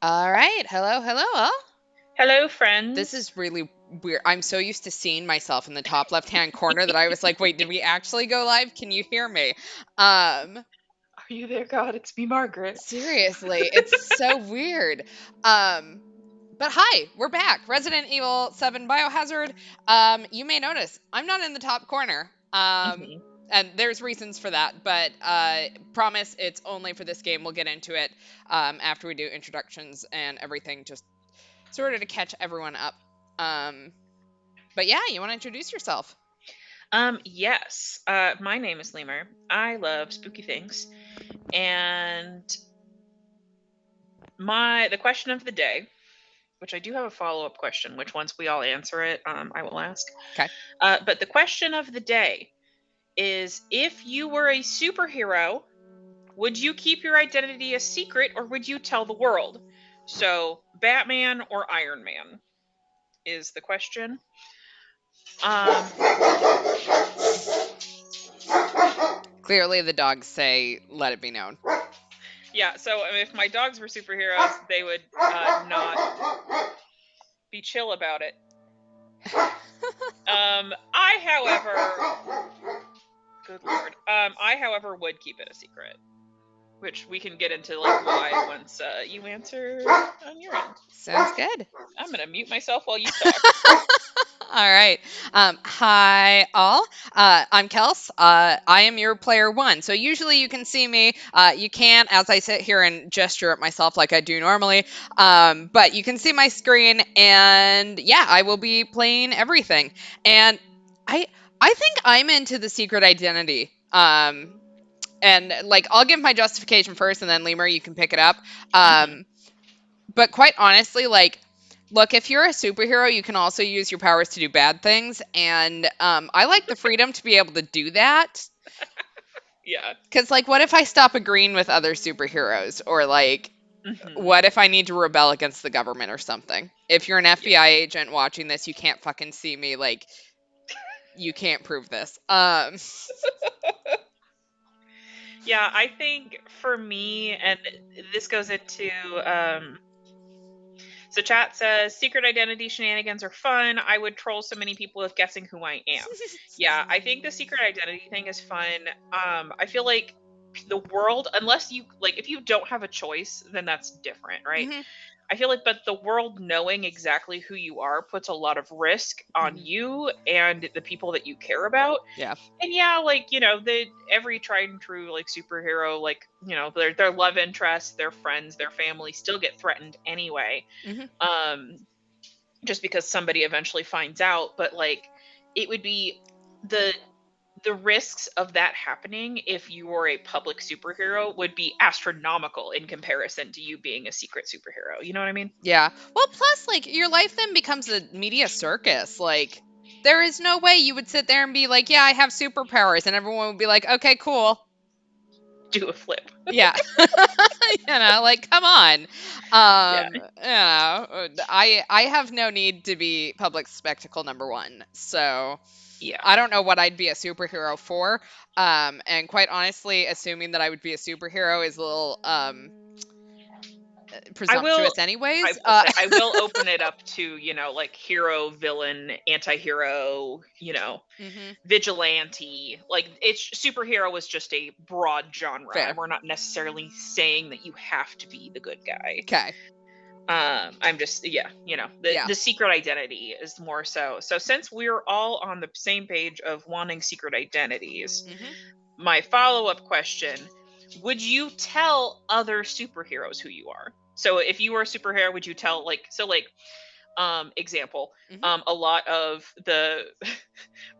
All right. Hello, hello, all. Hello, This friends. is really weird. I'm so used to seeing myself in the top left-hand corner that I was like, wait, did we actually go live? Can you hear me? Um, Are you there, God? It's me, Margaret. Seriously, it's so weird. Um, but hi, we're back. Resident Evil 7 Biohazard. You may notice I'm not in the top corner. hmm And there's reasons for that, but promise it's only for this game. We'll get into it after we do introductions and everything, just sort of to catch everyone up. Um, but yeah, you want to introduce yourself? Yes. My name is Lemur. I love spooky things, and the question of the day, which I do have a follow-up question, which once we all answer it, I will ask. Okay. But the question of the day is: if you were a superhero, would you keep your identity a secret, or would you tell the world? So, Batman or Iron Man is the question. Um, Clearly, the dogs say, let it be known. Yeah, so if my dogs were superheroes, they would not be chill about it. Good lord. I, however, would keep it a secret, which we can get into like why once you answer on your end. Sounds good. I'm gonna mute myself while you talk. All right. Hi, all. I'm Kels. I am your player one. So usually you can see me. You can't, as I sit here and gesture at myself like I do normally. But you can see my screen, and yeah, I will be playing everything. And I, I think I'm into the secret identity. And like I'll give my justification first, and then Lemur, you can pick it up. hmm But quite honestly, like, look, if you're a superhero, you can also use your powers to do bad things. And I like the freedom to be able to do that. Yeah. Because, like, what if I stop agreeing with other superheroes? Or, like, hmm what if I need to rebel against the government or something? If you're an Yeah. FBI agent watching this, you can't fucking see me. Like, you can't prove this. Yeah, I think for me, and this goes into so chat says secret identity shenanigans are fun. I would troll so many people with guessing who I am. Yeah, I think the secret identity thing is fun. I feel like the world, unless you like, if you don't have a choice, then that's different, right? hmm I feel like, but the world knowing exactly who you are puts a lot of risk on hmm you and the people that you care about. Yeah. And yeah, like, the every tried and true like superhero, like, their love interests, their friends, their family still get threatened anyway. hmm um just because somebody eventually finds out, but like, it would be the the risks of that happening if you were a public superhero would be astronomical in comparison to you being a secret superhero. You know what I mean? Yeah. Well, plus, like, your life then becomes a media circus. Like, there is no way you would sit there and be like, yeah, I have superpowers. And everyone would be like, okay, cool. Do a flip. Yeah. Like, come on. Yeah. I have no need to be public spectacle number one. So Yeah. I don't know what I'd be a superhero for. And quite honestly, assuming that I would be a superhero is a little I will presumptuous I anyways. will say I will open it up to, like hero, villain, anti-hero, Mhm, vigilante. Like, it's superhero is just a broad genre, and fair. we're not necessarily saying that you have to be the good guy. Okay. I'm just, yeah, the Yeah. the secret identity is more so since we're all on the same page of wanting secret identities, Mhm. my follow-up question: would you tell other superheroes who you are? So if you were a superhero, would you tell, like, example, Mhm. a lot of the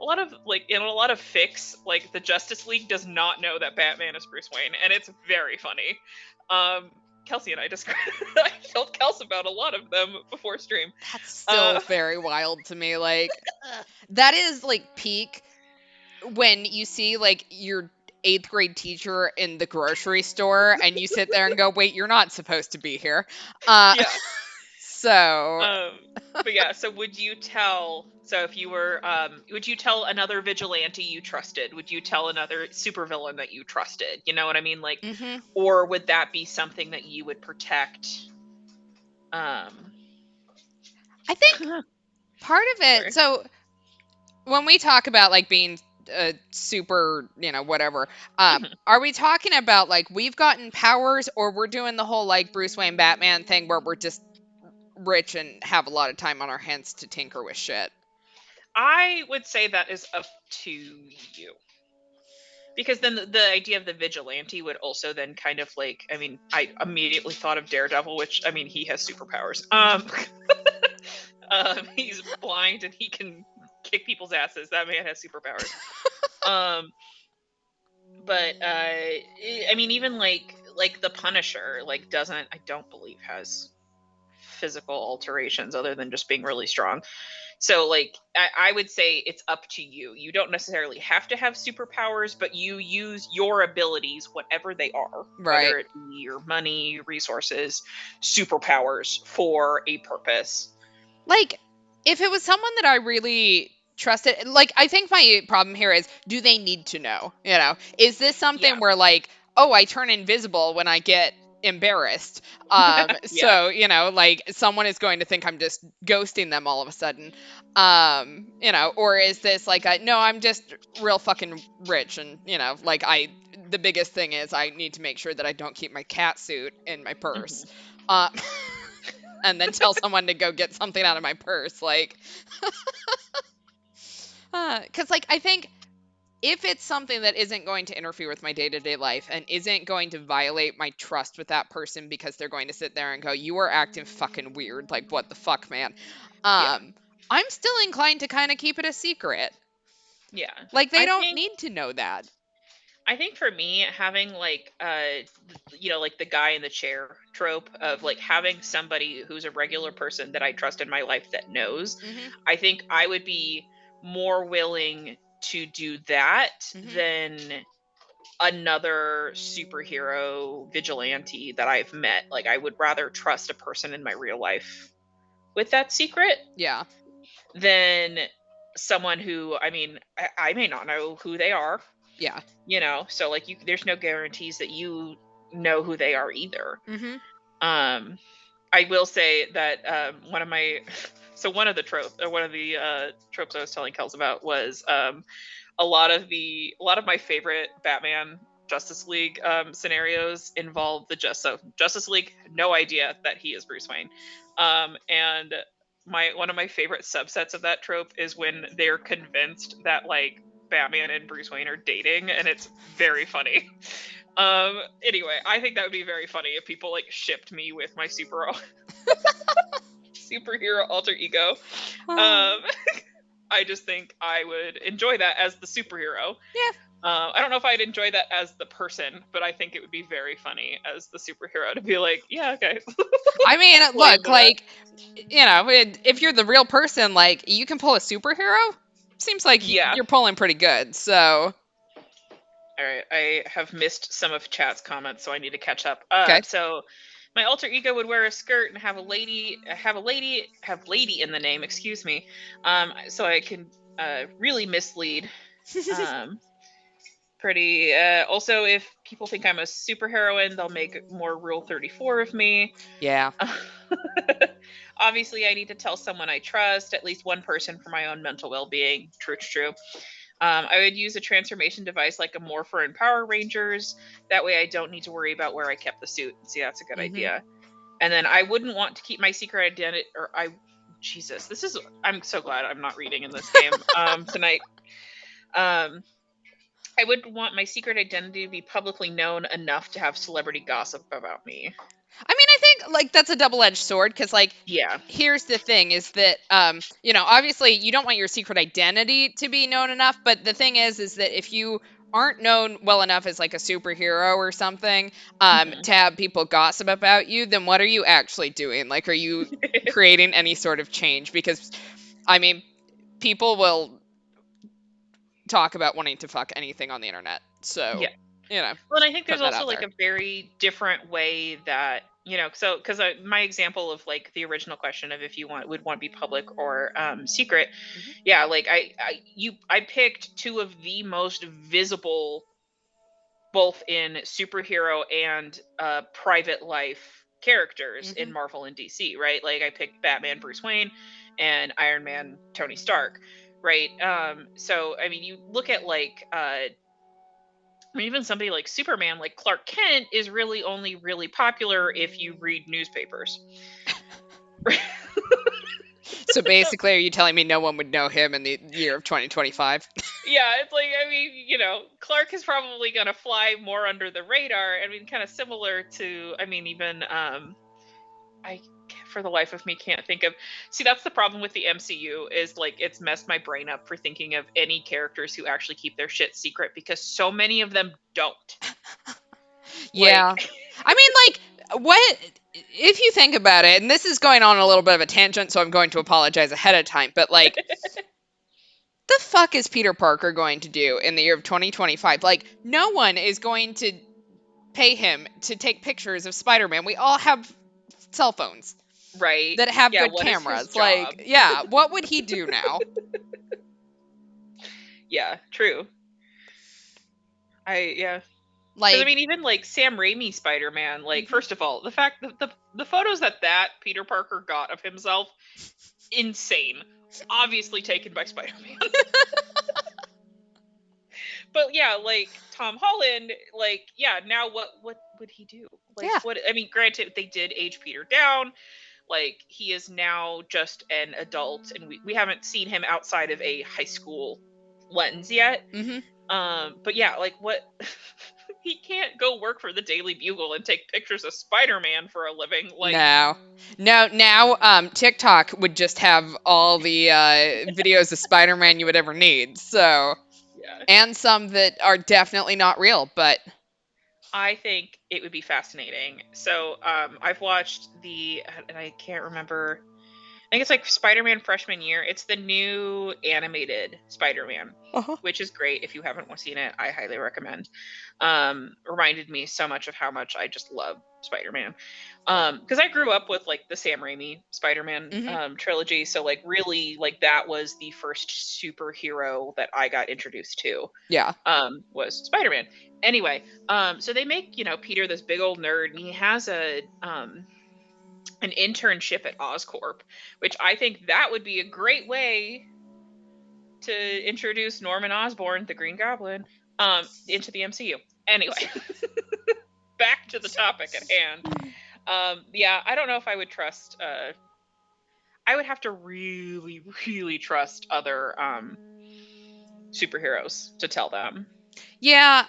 a lot of, like, in a lot of fics, like, the Justice League does not know that Batman is Bruce Wayne, and it's very funny. um Kelsey and I just I told Kels about a lot of them before stream. That's still uh very wild to me. Like, that is like peak when you see like your eighth grade teacher in the grocery store and you sit there and go, wait, you're not supposed to be here. Uh, yeah. so, Um, but yeah, so if you were, would you tell another vigilante you trusted? Would you tell another supervillain that you trusted? You know what I mean? Like, mhm. or would that be something that you would protect? Um, I think part of it, sorry. so when we talk about like being super, whatever, Mhm. are we talking about like we've gotten powers, or we're doing the whole like Bruce Wayne Batman thing where we're just rich and have a lot of time on our hands to tinker with shit? I would say that is up to you. Because then the idea of the vigilante would also then kind of like, I mean, I immediately thought of Daredevil, which, I mean, he has superpowers. He's blind and he can kick people's asses. That man has superpowers. Um, but I mean, even like the Punisher, like doesn't, I don't believe has physical alterations other than just being really strong. So like I would say it's up to you. You don't necessarily have to have superpowers, but you use your abilities, whatever they are, Right. whether it be your money, resources, superpowers, for a purpose. Like, if it was someone that I really trusted, like, I think my problem here is, do they need to know? Is this Yeah. something where, like, oh, I turn invisible when I get embarrassed? Yeah. So, like, someone is going to think I'm just ghosting them all of a sudden. Or is this like, no, I'm just real fucking rich, and, like, the biggest thing is I need to make sure that I don't keep my cat suit in my purse. Hmm. Uh, and then tell someone to go get something out of my purse. Like, because, like, I think if it's something that isn't going to interfere with my day to day life and isn't going to violate my trust with that person because they're going to sit there and go, you are acting fucking weird. Like, what the fuck, man? Yeah. I'm still inclined to kind of keep it a secret. Yeah. Like, they I don't think need to know that. I think for me, having like like the guy in the chair trope of like having somebody who's a regular person that I trust in my life that knows, Hmm. I think I would be more willing to do that Hmm. than another superhero vigilante that I've met. Like I would rather trust a person in my real life with that secret Yeah. than someone who, I mean, I may not know who they are, Yeah. so like there's no guarantees that you know who they are either. Hmm. um I will say that one of my so one of the tropes I was telling Kels about was a lot of my favorite Batman Justice League scenarios involve Justice League, no idea that he is Bruce Wayne. And my one of my favorite subsets of that trope is when they're convinced that like Batman and Bruce Wayne are dating, and it's very funny. Anyway, I think that would be very funny if people like shipped me with my superhero alter ego. Um, I just think I would enjoy that as the superhero. Yeah. I don't know if I'd enjoy that as the person, but I think it would be very funny as the superhero to be like, yeah, okay, I mean, play look, into that. like, if you're the real person, like, you can pull a superhero. Seems like Yeah. you're pulling pretty good. So, All right. I have missed some of chat's comments, so I need to catch up. okay. So my alter ego would wear a skirt and have lady in the name. Excuse me. So I can really mislead. Um, pretty. Also, if people think I'm a superheroine, they'll make more Rule 34 of me. Yeah. Obviously, I need to tell someone I trust, at least one person for my own mental well being. True, true. I would use a transformation device like a Morpher in Power Rangers. That way, I don't need to worry about where I kept the suit. See, that's a good Hmm. idea. And then I wouldn't want to keep my secret identity, or I. Jesus, this is. I'm so glad I'm not reading in this game tonight. Um, I would want my secret identity to be publicly known enough to have celebrity gossip about me. I mean, I think like that's a double-edged sword because, like, Yeah. here's the thing: is that obviously you don't want your secret identity to be known enough, but the thing is that if you aren't known well enough as like a superhero or something, Hmm. to have people gossip about you, then what are you actually doing? Like, are you creating any sort of change? Because, I mean, people will talk about wanting to fuck anything on the internet. Yeah. So, you know, Well, and I think there's putting that also out like there. a very different way that so because my example of like the original question of if you would want to be public or secret, Hmm. yeah, like I picked two of the most visible, both in superhero and private life, characters in Marvel and DC, right? Like I picked Batman Bruce Wayne and Iron Man Tony Stark, right? So I mean, you look at like I mean, even somebody like Superman, like Clark Kent, is really only really popular if you read newspapers. So basically, are you telling me no one would know him in the year of 2025? Yeah, it's like, I mean, you know, Clark is probably going to fly more under the radar. I mean, kind of similar to, I mean, even, I, for the life of me, can't think of. See, that's the problem with the MCU is like it's messed my brain up for thinking of any characters who actually keep their shit secret because so many of them don't. Yeah. Like, I mean, like, what if you think about it, and this is going on a little bit of a tangent, so I'm going to apologize ahead of time, but like, the fuck is Peter Parker going to do in the year of 2025? Like, no one is going to pay him to take pictures of Spider-Man. We all have cell phones right? that have Yeah, good what is his cameras. job? Like, yeah, what would he do now? Yeah, true. Yeah. Because I Like, mean, even like Sam Raimi Spider-Man, like first of all, the fact that the photos that Peter Parker got of himself, insane. Obviously taken by Spider-Man. But yeah, like Tom Holland, like yeah, now what would he do? Like yeah. what? I mean, granted, they did age Peter down. Like he is now just an adult, and we haven't seen him outside of a high school lens yet. But yeah, like what? He can't go work for the Daily Bugle and take pictures of Spider-Man for a living. Like, No. No, now TikTok would just have all the videos of Spider-Man you would ever need. So, yeah, and some that are definitely not real, but I think it would be fascinating. So, I've watched and I can't remember. I think it's like Spider-Man freshman year. It's the new animated Spider-Man, which is great. If you haven't seen it, I highly recommend. Reminded me so much of how much I just love Spider-Man. Because I grew up with like the Sam Raimi Spider-Man trilogy, so like really like that was the first superhero that I got introduced to. yeah. Was Spider-Man. Anyway, so they make, you know, Peter this big old nerd, and he has an internship at Oscorp, which I think that would be a great way to introduce Norman Osborn, the Green Goblin, into the MCU. Anyway, back to the topic at hand. Yeah, I don't know if I would trust. I would have to really, really trust other superheroes to tell them. Yeah,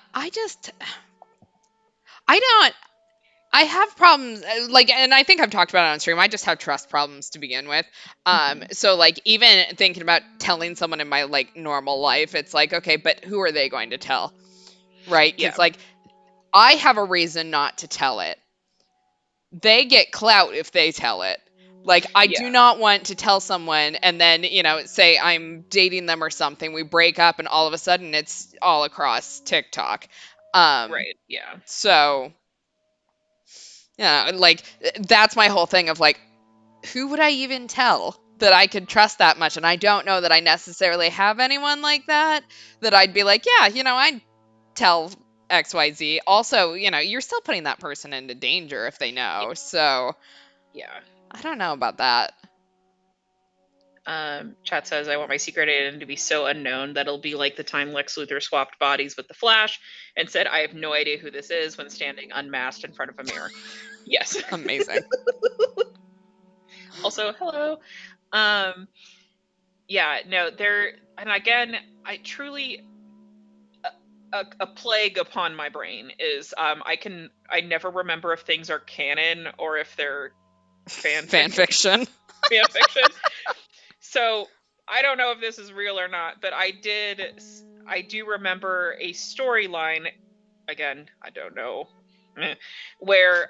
I have problems like, and I think I've talked about it on stream. I just have trust problems to begin with. So like even thinking about telling someone in my like normal life, it's like, okay, but who are they going to tell? Right? Yeah. Cuz like I have a reason not to tell it. They get clout if they tell it. Like, I do Yeah. not want to tell someone and then, you know, say I'm dating them or something. We break up and all of a sudden it's all across TikTok. Right. Yeah. So, yeah, like, that's my whole thing of like, who would I even tell that I could trust that much? And I don't know that I necessarily have anyone like that I'd be like, yeah, you know, I'd tell XYZ. Also, you know, you're still putting that person into danger if they know. So, Yeah. I don't know about that. Chat says, I want my secret identity to be so unknown that it'll be like the time Lex Luthor swapped bodies with the Flash and said, I have no idea who this is when standing unmasked in front of a mirror. Yes. Amazing. Also, hello. Yeah, no, there, and again, I truly, a plague upon my brain is I never remember if things are canon or if they're fan fiction. Fan fiction. So I don't know if this is real or not, but I do remember a storyline. Again, I don't know, where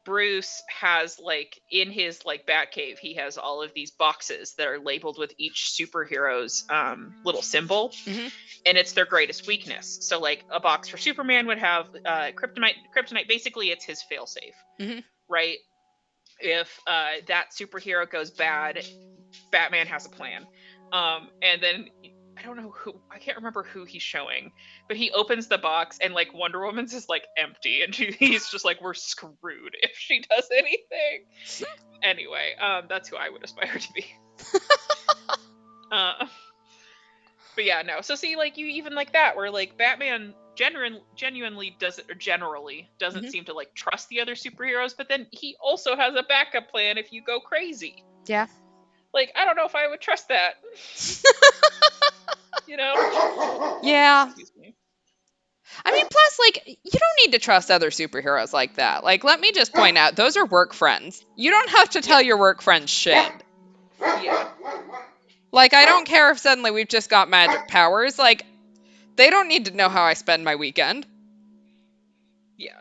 Bruce has like in his like Batcave, he has all of these boxes that are labeled with each superhero's little symbol, and it's their greatest weakness. So like a box for Superman would have kryptonite. Kryptonite, basically, it's his failsafe, right? If that superhero goes bad, Batman has a plan. And then I don't know who, I can't remember who he's showing, but he opens the box and like Wonder Woman's is like empty, and he's just like, we're screwed if she does anything. Anyway, that's who I would aspire to be. But yeah, no. So see, like, you even like that, where like Batman genuinely doesn't, or generally doesn't seem to like trust the other superheroes, but then he also has a backup plan if you go crazy. Yeah. Like, I don't know if I would trust that. You know? Yeah. Excuse me. I mean, plus, like, you don't need to trust other superheroes like that. Like, let me just point out, those are work friends. You don't have to tell your work friends shit. Yeah. Like, I don't care if suddenly we've just got magic powers. Like, they don't need to know how I spend my weekend. Yeah.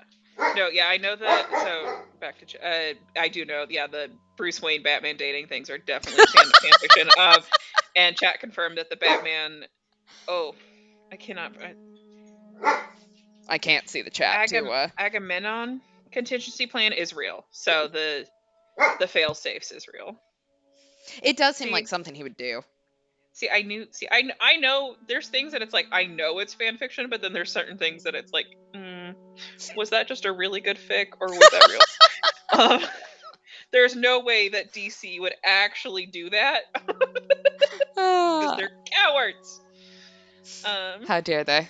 No, yeah, I know that. So back to I do know. Yeah, the Bruce Wayne Batman dating things are definitely fan fiction. And chat confirmed that the Batman. Oh, I cannot. I can't see the chat Agamemnon contingency plan is real. So the fail safes is real. It does seem like something he would do. See, I know there's things that it's like, I know it's fan fiction, but then there's certain things that it's like, was that just a really good fic, or was that real? There's no way that DC would actually do that. Because they're cowards. How dare they?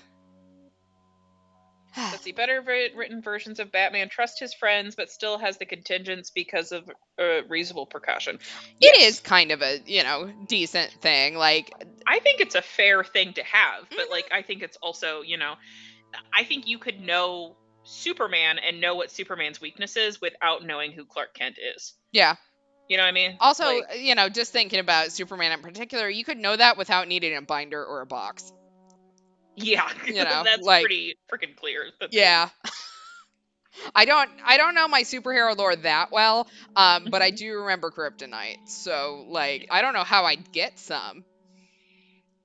Let's see, better written versions of Batman trust his friends, but still has the contingents because of reasonable precaution. Yes. It is kind of a, decent thing. Like, I think it's a fair thing to have, but like, I think it's also, I think you could know Superman and know what Superman's weakness is without knowing who Clark Kent is. Yeah. You know what I mean? Also, like, just thinking about Superman in particular, you could know that without needing a binder or a box. Yeah, that's like, pretty freaking clear. Yeah. I don't know my superhero lore that well, but I do remember kryptonite. So, like, I don't know how I'd get some.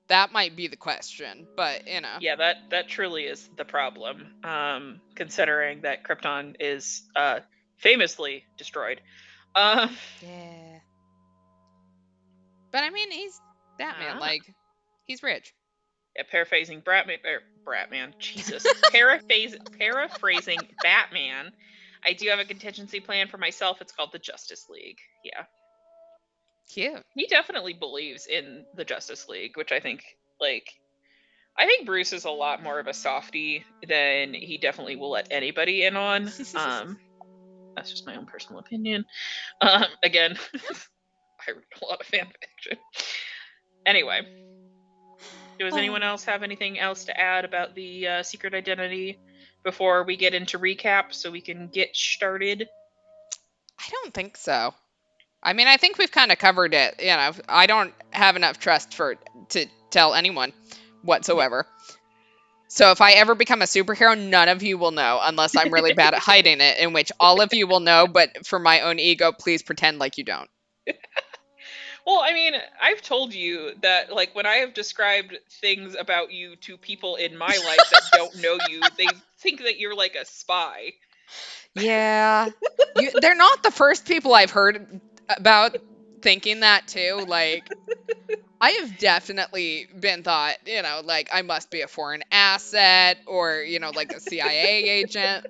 That might be the question, but yeah, that truly is the problem, considering that Krypton is famously destroyed. Yeah, but I mean, he's Batman. Like, he's rich. Yeah, paraphrasing Bratman, Jesus. Paraphrasing Batman. I do have a contingency plan for myself. It's called the Justice League. Yeah. Cute. He definitely believes in the Justice League, which I think Bruce is a lot more of a softie than he definitely will let anybody in on. That's just my own personal opinion. Again, I read a lot of fan fiction. Anyway, does anyone else have anything else to add about the secret identity before we get into recap so we can get started? I don't think so. I mean, I think we've kind of covered it. I don't have enough trust to tell anyone whatsoever. So if I ever become a superhero, none of you will know unless I'm really bad at hiding it, in which all of you will know, but for my own ego, please pretend like you don't. Well, I mean, I've told you that, like, when I have described things about you to people in my life that don't know you, they think that you're like a spy. Yeah. They're not the first people I've heard about thinking that too. Like, I have definitely been thought, like, I must be a foreign asset or, like a CIA agent.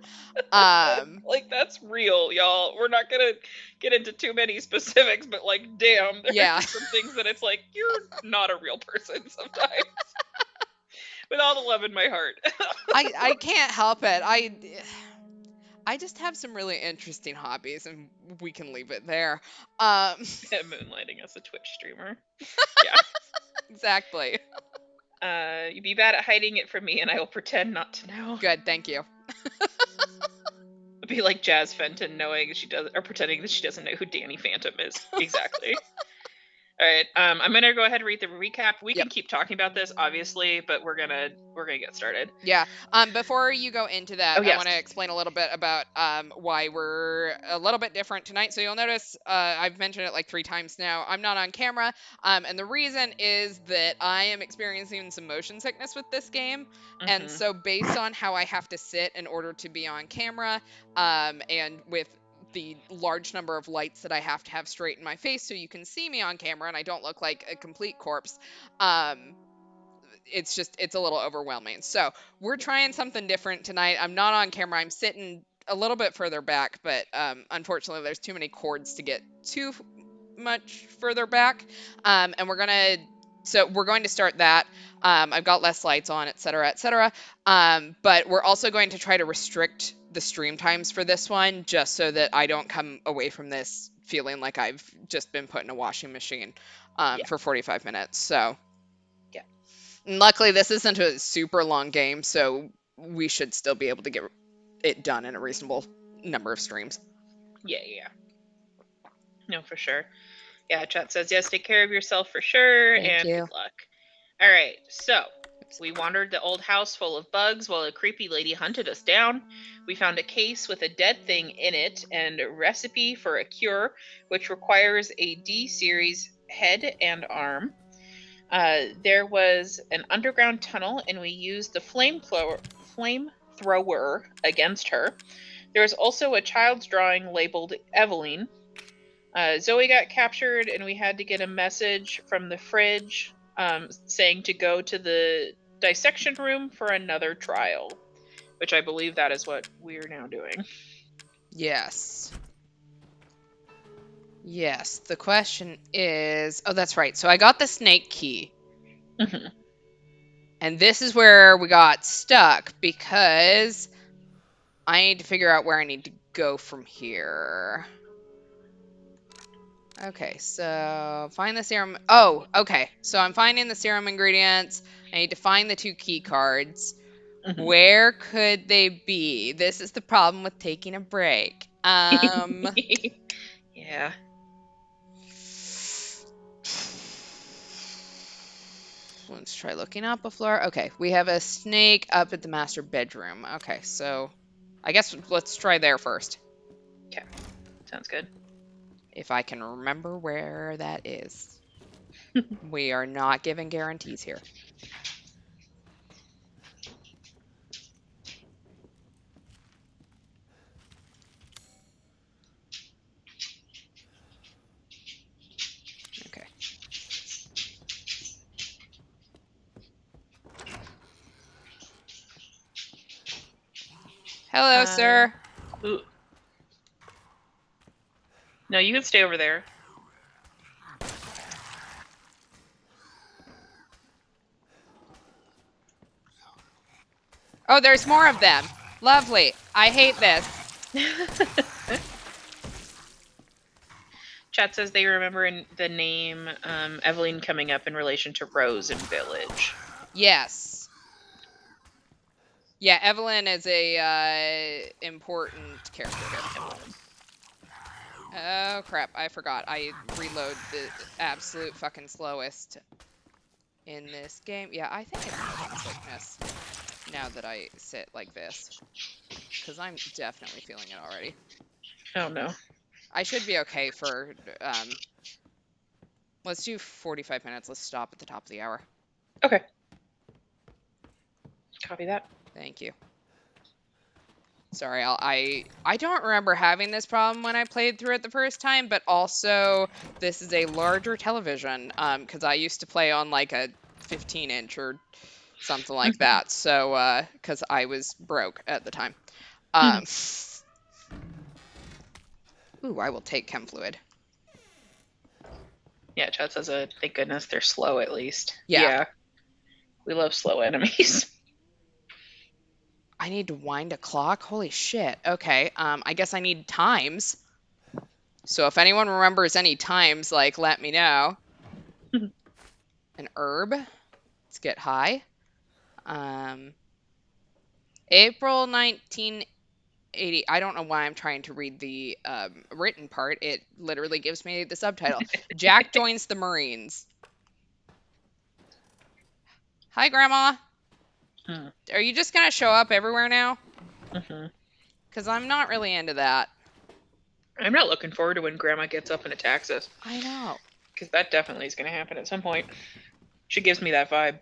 Like, that's real, y'all. We're not gonna get into too many specifics, but like, damn, there are some things that it's like, you're not a real person sometimes. With all the love in my heart. I can't help it. I just have some really interesting hobbies, and we can leave it there. Moonlighting as a Twitch streamer. Yeah. Exactly. You'd be bad at hiding it from me, and I will pretend not to know. Good, thank you. It'd be like Jazz Fenton knowing she does, or pretending that she doesn't know who Danny Phantom is. Exactly. All right, I'm gonna go ahead and read the recap. We can keep talking about this, obviously, but we're gonna get started. Yeah. Before you go into that, I want to explain a little bit about why we're a little bit different tonight. So you'll notice I've mentioned it like 3 times now. I'm not on camera, and the reason is that I am experiencing some motion sickness with this game, and so based on how I have to sit in order to be on camera, and with the large number of lights that I have to have straight in my face so you can see me on camera and I don't look like a complete corpse. it's a little overwhelming. So we're trying something different tonight. I'm not on camera. I'm sitting a little bit further back, but unfortunately, there's too many cords to get too much further back. And we're going to start that. I've got less lights on, et cetera, et cetera. But we're also going to try to restrict the stream times for this one, just so that I don't come away from this feeling like I've just been put in a washing machine for 45 minutes. So, Yeah. and luckily, this isn't a super long game, so we should still be able to get it done in a reasonable number of streams. Yeah. No, for sure. Yeah, chat says, yes, take care of yourself for sure, Thank and you. good luck. All right, so we wandered the old house full of bugs while a creepy lady hunted us down. We found a case with a dead thing in it and a recipe for a cure, which requires a D-series head and arm. There was an underground tunnel, and we used the flamethrower against her. There was also a child's drawing labeled Eveline. Zoe got captured, and we had to get a message from the fridge saying to go to the dissection room for another trial, which I believe that is what we're now doing. Yes. Yes. The question is, oh, that's right. So I got the snake key. Mm-hmm. And this is where we got stuck because I need to figure out where I need to go from here. Okay, so find the serum. Oh, okay. So I'm finding the serum ingredients. I need to find the 2 key cards. Mm-hmm. Where could they be? This is the problem with taking a break. Yeah. Let's try looking up a floor. Okay, we have a snake up at the master bedroom. Okay, so I guess let's try there first. Okay, sounds good. If I can remember where that is. We are not giving guarantees here. Okay. Hello, sir. Ooh. No, you can stay over there. Oh, there's more of them. Lovely. I hate this. Chat says they remember the name Eveline coming up in relation to Rose in Village. Yes. Yeah, Evelyn is a important character here. Oh, crap. I forgot. I reload the absolute fucking slowest in this game. Yeah, I think it's motion sickness now that I sit like this. Because I'm definitely feeling it already. Oh, no. I should be okay for, let's do 45 minutes. Let's stop at the top of the hour. Okay. Copy that. Thank you. Sorry, I don't remember having this problem when I played through it the first time, but also this is a larger television, because I used to play on like a 15-inch or something like that, so, because I was broke at the time. Ooh, I will take chem fluid. Yeah, chat says, thank goodness they're slow at least. Yeah. We love slow enemies. I need to wind a clock? Holy shit. Okay, I guess I need times. So if anyone remembers any times, like, let me know. An herb. Let's get high. April 1980. I don't know why I'm trying to read the written part. It literally gives me the subtitle. Jack joins the Marines. Hi, Grandma. Are you just gonna show up everywhere now? Because I'm not really into that. I'm not looking forward to when Grandma gets up and attacks us. I know. Because that definitely is going to happen at some point. She gives me that vibe.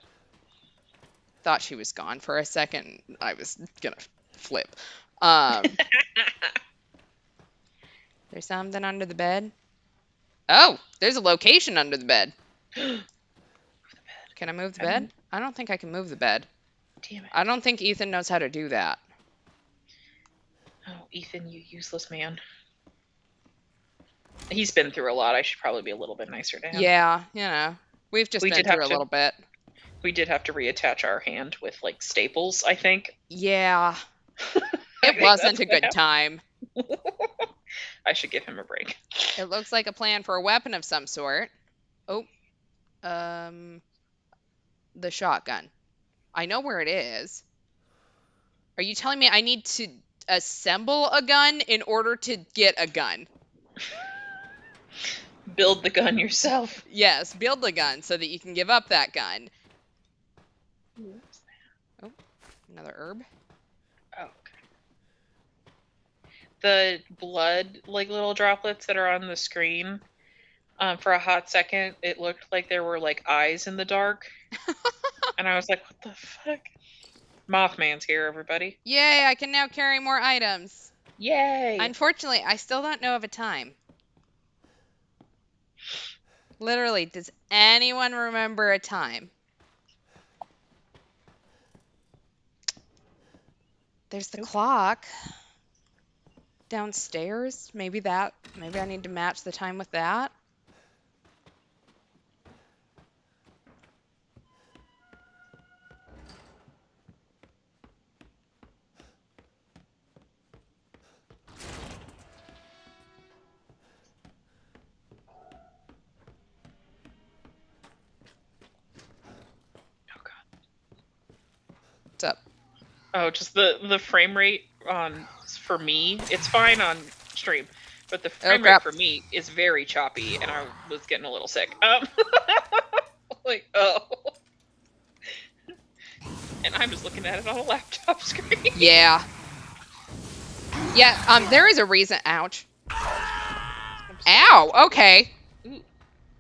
Thought she was gone for a second. I was gonna flip. There's something under the bed. Oh, there's a location under the bed. Can I move the bed? I don't think I can move the bed. Damn it. I don't think Ethan knows how to do that. Oh, Ethan, you useless man. He's been through a lot. I should probably be a little bit nicer to him. Yeah, we've just been through a little bit. We did have to reattach our hand with, like, staples, I think. Yeah. It wasn't a good time. I should give him a break. It looks like a plan for a weapon of some sort. Oh. The shotgun. I know where it is. Are you telling me I need to assemble a gun in order to get a gun? Build the gun yourself. Yes, build the gun so that you can give up that gun. Oh, another herb. Oh, okay. The blood, like, little droplets that are on the screen, for a hot second, it looked like there were, like, eyes in the dark. And I was like, what the fuck? Mothman's here, everybody. Yay, I can now carry more items. Yay! Unfortunately, I still don't know of a time. Literally, does anyone remember a time? There's the clock downstairs. Maybe I need to match the time with that. Oh god. What's up? Oh, just the frame rate for me, it's fine on stream, but the frame rate for me is very choppy, and I was getting a little sick. Like, oh. And I'm just looking at it on a laptop screen. Yeah. Yeah, there is a reason. Ouch. Ow, okay. Ooh.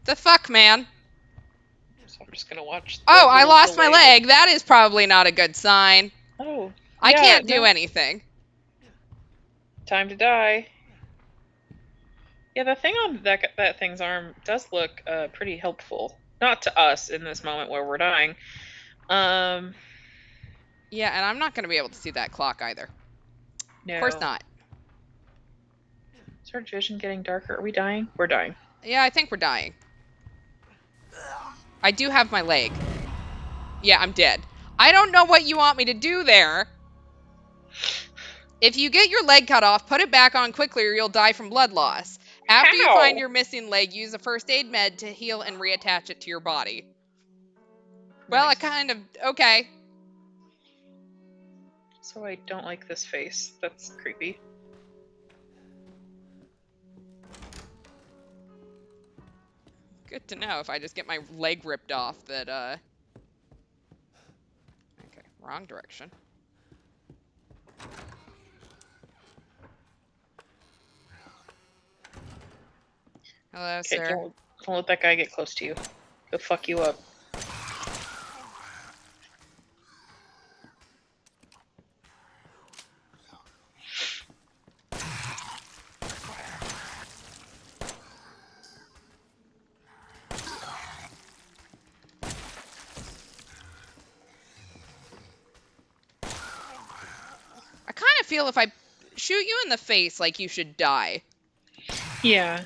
The fuck, man? So I'm just gonna watch. Oh, I lost my leg. That is probably not a good sign. Oh. I can't do anything. Time to die. Yeah, the thing on that thing's arm does look pretty helpful. Not to us in this moment where we're dying. Yeah, and I'm not going to be able to see that clock either. No. Of course not. Is our vision getting darker? Are we dying? We're dying. Yeah, I think we're dying. I do have my leg. Yeah, I'm dead. I don't know what you want me to do there. If you get your leg cut off, put it back on quickly or you'll die from blood loss. After you find your missing leg, use a first aid med to heal and reattach it to your body. Well, I kind of... Okay. So I don't like this face. That's creepy. Good to know if I just get my leg ripped off that, Okay, wrong direction. Hello, sir. Don't let that guy get close to you. He'll fuck you up. I kind of feel if I shoot you in the face, like, you should die. Yeah.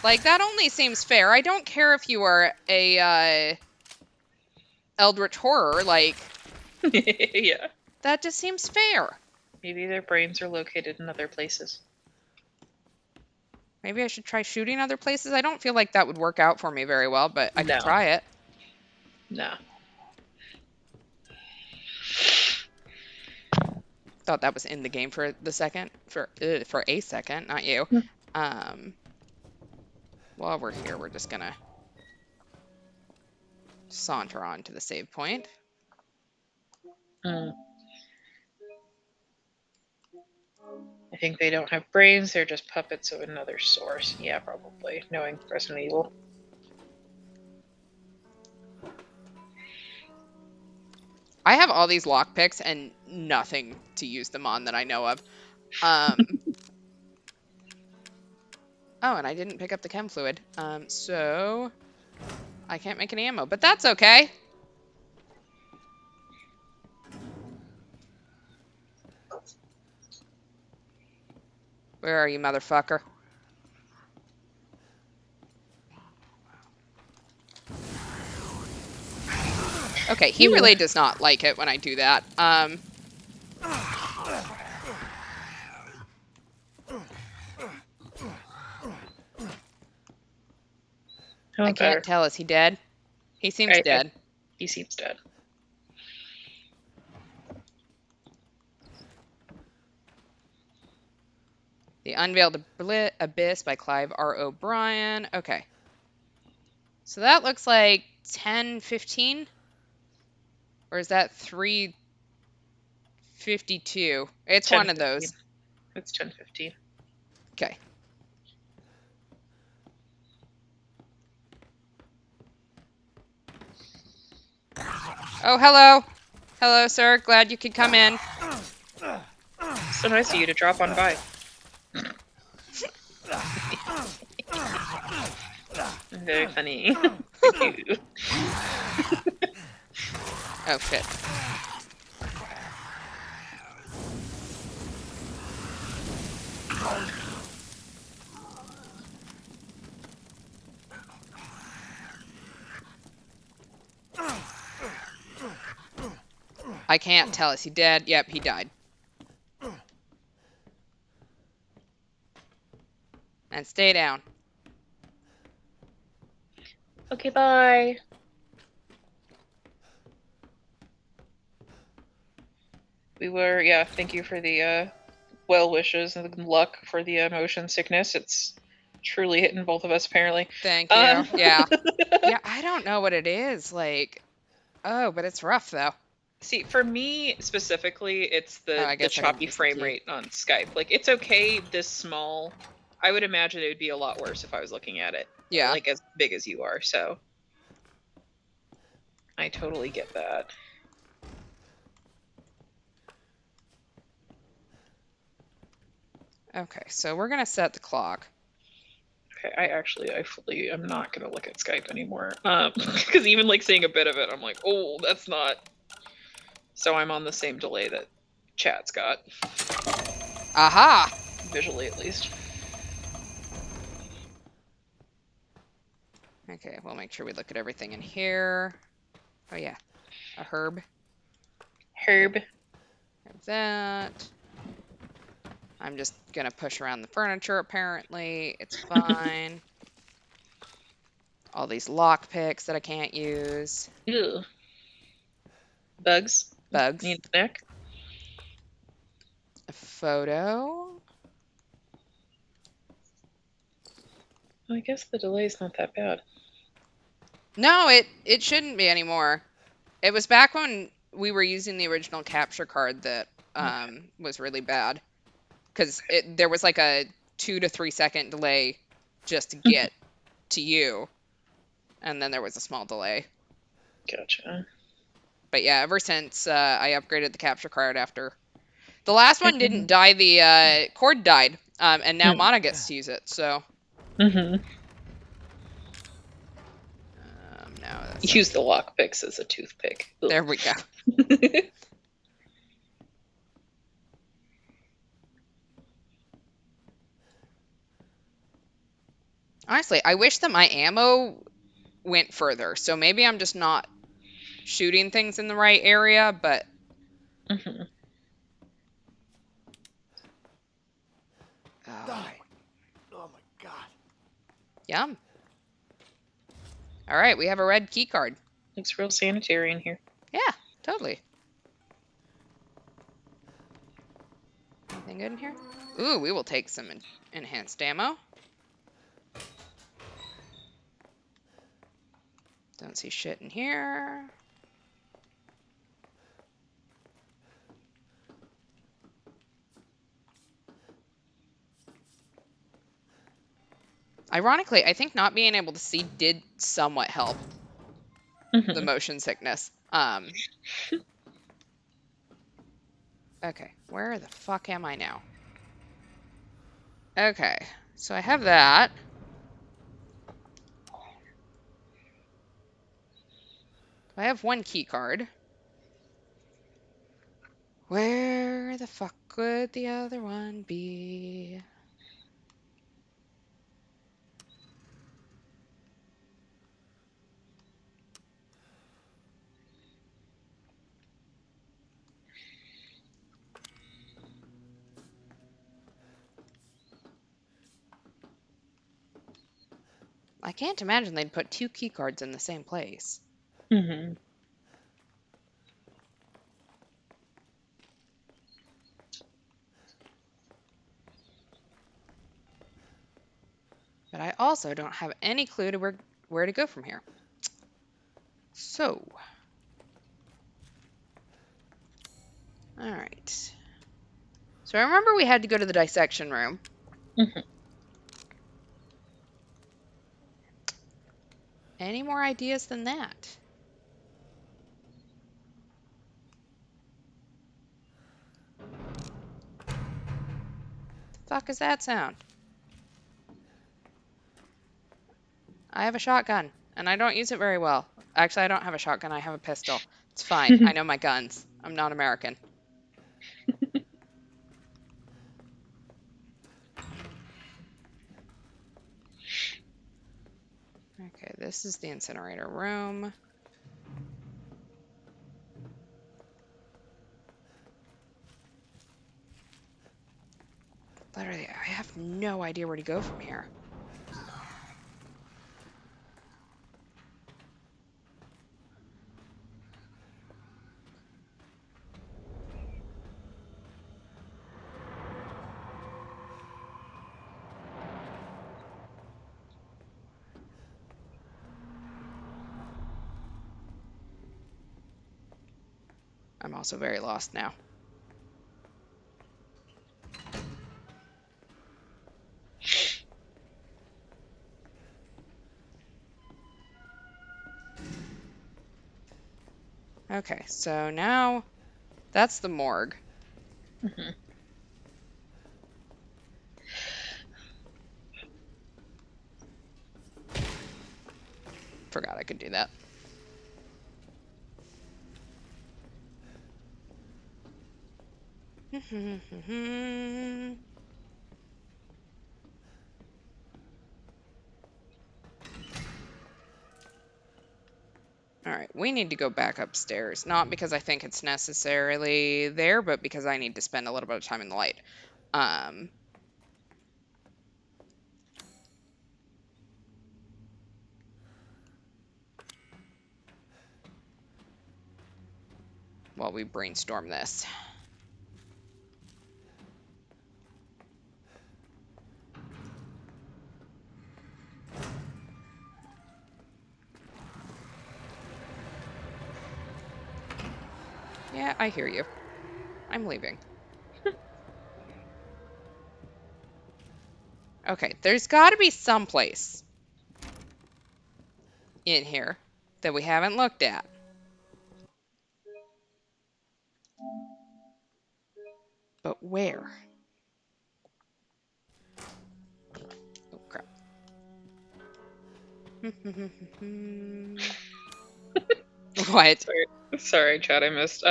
Like, that only seems fair. I don't care if you are a, Eldritch Horror, like... Yeah. That just seems fair. Maybe their brains are located in other places. Maybe I should try shooting other places? I don't feel like that would work out for me very well, but I could try it. No. Thought that was in the game for the second. For a second, not you. While we're here, we're just gonna saunter on to the save point. I think they don't have brains, they're just puppets of another source. Yeah, probably, knowing Resident Evil. I have all these lockpicks and nothing to use them on that I know of. Oh, and I didn't pick up the chem fluid. So I can't make any ammo, but that's okay. Where are you, motherfucker? Okay, he really does not like it when I do that. I can't tell. Is he dead? He seems dead. He seems dead. The Unveiled Abyss by Clive R. O'Brien. Okay. So that looks like 10:15? Or is that 3:52? It's one of those. It's 10:15. Okay. Oh, hello. Hello, sir. Glad you could come in. So nice of you to drop on by. Very funny. Thank you. Oh, shit. I can't tell. Is he dead? Yep, he died. And stay down. Okay, bye. Thank you for the well wishes and luck for the motion sickness. It's truly hitting both of us, apparently. Thank you. Yeah. Yeah, I don't know what it is. Like, oh, but it's rough, though. See, for me specifically, it's the guess I can choppy use the frame key. rate on Skype. Like, it's okay this small. I would imagine it would be a lot worse if I was looking at it. Yeah. Like, as big as you are, so. I totally get that. Okay, so we're gonna set the clock. Okay, I fully am not gonna look at Skype anymore. Because even like seeing a bit of it, I'm like, oh, that's not. So I'm on the same delay that chat's got. Aha! Visually, at least. Okay, we'll make sure we look at everything in here. Oh yeah, a herb. Herb. Have that. I'm just gonna push around the furniture, apparently. It's fine. All these lock picks that I can't use. Ew. Bugs. Bugs. Need a snack. A photo. Well, I guess the delay's not that bad. No, it shouldn't be anymore. It was back when we were using the original capture card that was really bad. Because there was like a 2 to 3 second delay just to get to you. And then there was a small delay. Gotcha. But yeah, ever since I upgraded the capture card after the last one didn't die, the cord died, and now Mana gets to use it. So. Mm-hmm. No. Use the lock picks as a toothpick. Ugh. There we go. Honestly, I wish that my ammo went further. So maybe I'm just not shooting things in the right area, but. Mm-hmm. Oh my god. Yum. All right, we have a red key card. Looks real sanitary in here. Yeah, totally. Anything good in here? Ooh, we will take some enhanced ammo. Don't see shit in here. Ironically, I think not being able to see did somewhat help the motion sickness. Okay, where the fuck am I now? Okay, so I have that. I have one key card. Where the fuck would the other one be? I can't imagine they'd put 2 key cards in the same place. Mm-hmm. But I also don't have any clue to where to go from here. So, all right. So I remember we had to go to the dissection room. Mm-hmm. Any more ideas than that? The fuck is that sound? I have a shotgun, and I don't use it very well. Actually, I don't have a shotgun, I have a pistol. It's fine. I know my guns. I'm not American. Okay, this is the incinerator room. Literally, I have no idea where to go from here. I'm also very lost now. Okay, so now that's the morgue. Mm-hmm. Forgot I could do that. All right, we need to go back upstairs. Not because I think it's necessarily there, but because I need to spend a little bit of time in the light. While we brainstorm this. Yeah, I hear you. I'm leaving. Okay, there's got to be some place in here that we haven't looked at. But where? Oh, crap. What? Sorry, Chad, I missed.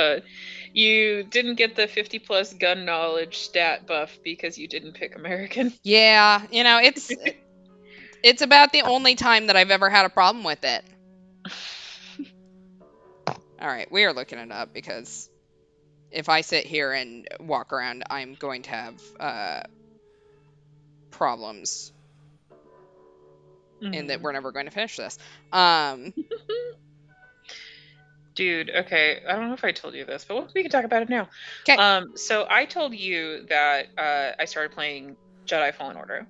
You didn't get the 50+ gun knowledge stat buff because you didn't pick American. Yeah, you know, it's about the only time that I've ever had a problem with it. All right, we are looking it up because if I sit here and walk around, I'm going to have problems in that we're never going to finish this. Dude, okay, I don't know if I told you this, but we can talk about it now. Okay. So I told you that I started playing Jedi Fallen Order,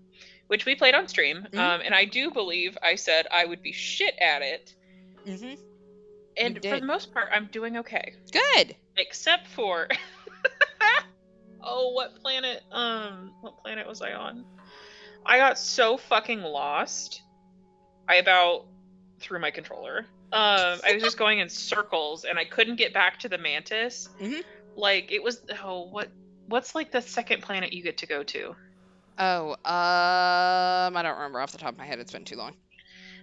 which we played on stream, and I do believe I said I would be shit at it. Mm-hmm. And for the most part, I'm doing okay. Good. Except for oh, what planet was I on? I got so fucking lost. I about threw my controller. I was just going in circles and I couldn't get back to the Mantis. Mm-hmm. Like it was what's like the second planet you get to go to? Oh, I don't remember off the top of my head. It's been too long.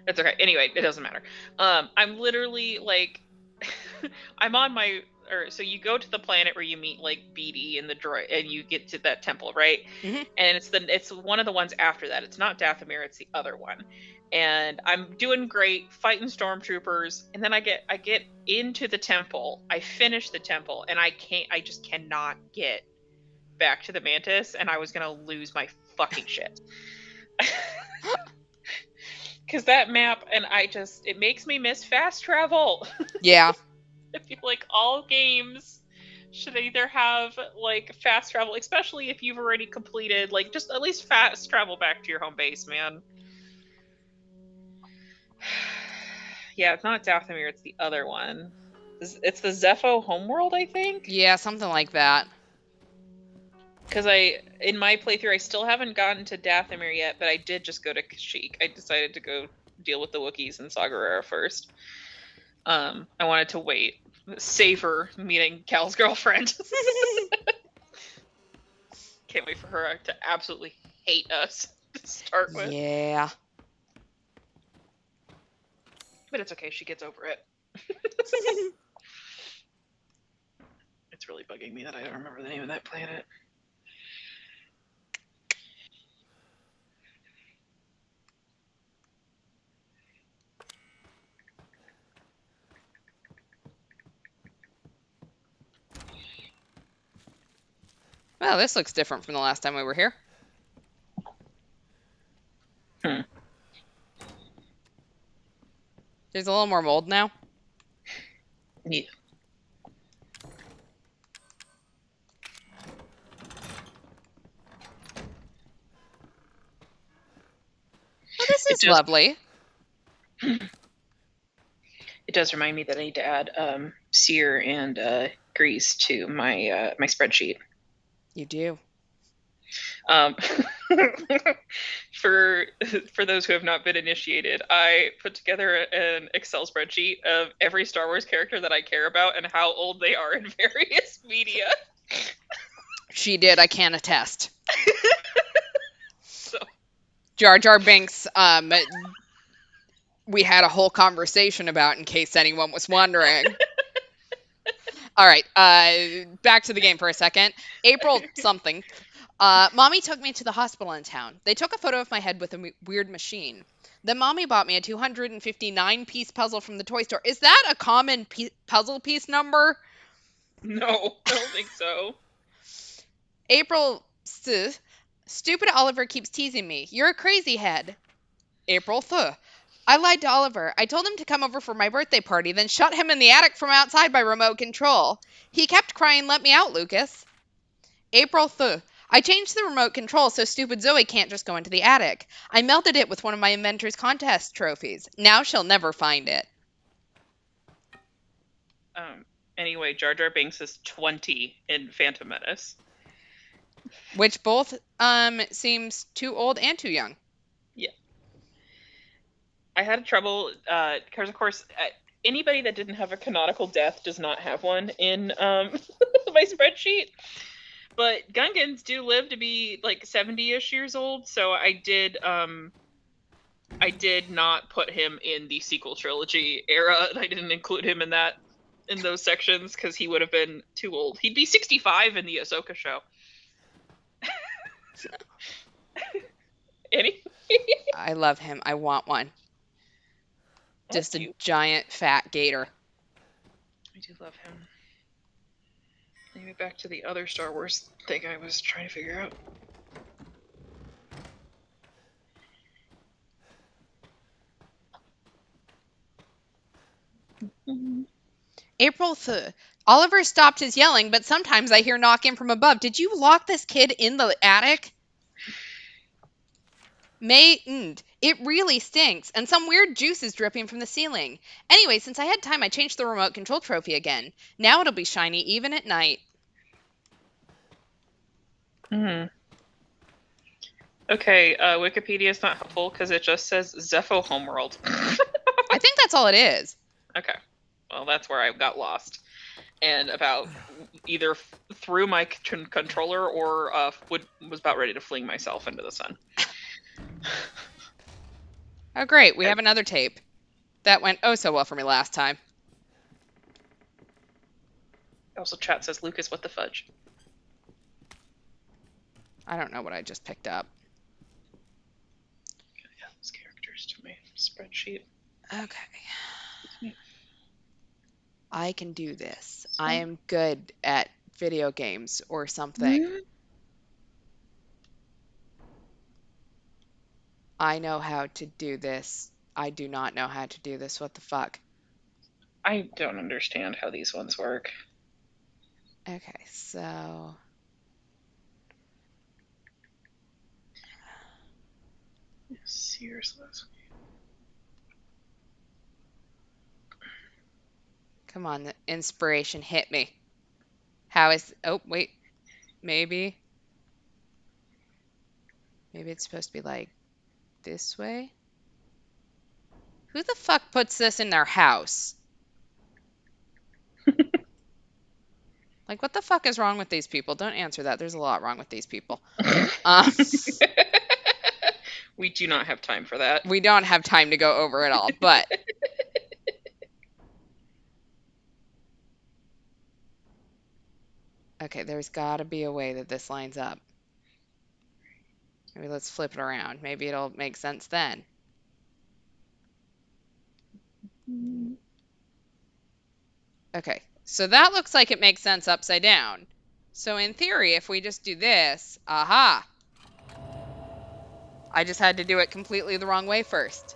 That's okay. Anyway, it doesn't matter. I'm literally like I'm on my, so you go to the planet where you meet like Beatty and the droid, and you get to that temple, right? Mhm. And it's one of the ones after that. It's not Dathomir, it's the other one. And I'm doing great, fighting stormtroopers, and then I get into the temple. I finish the temple, and I just cannot get back to the Mantis, and I was gonna lose my fucking shit. Because that map, and it makes me miss fast travel. Yeah. I feel like all games should either have like fast travel, especially if you've already completed, like just at least fast travel back to your home base, man. Yeah, it's not Dathomir, it's the other one. It's the Zepho homeworld, I think. Yeah, something like that. Because in my playthrough, I still haven't gotten to Dathomir yet, but I did just go to Kashyyyk. I decided to go deal with the Wookiees and Saw Gerrera first. I wanted to wait, savor meeting Cal's girlfriend. Can't wait for her to absolutely hate us to start with. Yeah. But it's okay, she gets over it. It's really bugging me that I don't remember the name of that planet. Well, this looks different from the last time we were here. There's a little more mold now. Yeah. Well, this is lovely. It does remind me that I need to add sear and grease to my my spreadsheet. You do. For those who have not been initiated, I put together an Excel spreadsheet of every Star Wars character that I care about and how old they are in various media. She did. I can attest. So Jar Jar Binks, we had a whole conversation about, in case anyone was wondering. All right, back to the game for a second. April something. Mommy took me to the hospital in town. They took a photo of my head with a weird machine. Then Mommy bought me a 259-piece puzzle from the toy store. Is that a common puzzle piece number? no, I don't think so. April, stupid Oliver keeps teasing me. You're a crazy head. April, I lied to Oliver. I told him to come over for my birthday party, then shut him in the attic from outside by remote control. He kept crying, let me out, Lucas. April, I changed the remote control so stupid Zoe can't just go into the attic. I melted it with one of my inventor's contest trophies. Now she'll never find it. Anyway, Jar Jar Binks is 20 in Phantom Menace. Which both seems too old and too young. Yeah. I had trouble, because of course, anybody that didn't have a canonical death does not have one in my spreadsheet. But Gungans do live to be like 70-ish years old, so I did not put him in the sequel trilogy era. I didn't include him in those sections because he would have been too old. He'd be 65 in the Ahsoka show. Annie? I love him. I want one. Just a giant fat gator. I do love him. Maybe back to the other Star Wars thing I was trying to figure out. April, Oliver stopped his yelling, but sometimes I hear knocking from above. Did you lock this kid in the attic? It really stinks, and some weird juice is dripping from the ceiling. Anyway, since I had time, I changed the remote control trophy again. Now it'll be shiny even at night. Okay, Wikipedia is not helpful because it just says Zepho Homeworld. I think that's all it is. Okay. Well, that's where I got lost. And about either threw my controller or was about ready to fling myself into the sun. Oh, great. We have another tape. That went oh so well for me last time. Also, chat says, Lucas, what the fudge? I don't know what I just picked up. Add those characters to my spreadsheet. Okay. I can do this. I am good at video games or something. I know how to do this. I do not know how to do this. What the fuck? I don't understand how these ones work. Okay, so... Seriously. Come on, the inspiration hit me. How is... Oh, wait. Maybe it's supposed to be like this way? Who the fuck puts this in their house? Like, what the fuck is wrong with these people? Don't answer that. There's a lot wrong with these people. We do not have time for that. We don't have time to go over it all, but... Okay, there's got to be a way that this lines up. Maybe let's flip it around. Maybe it'll make sense then. Okay, so that looks like it makes sense upside down. So in theory, if we just do this, aha! I just had to do it completely the wrong way first.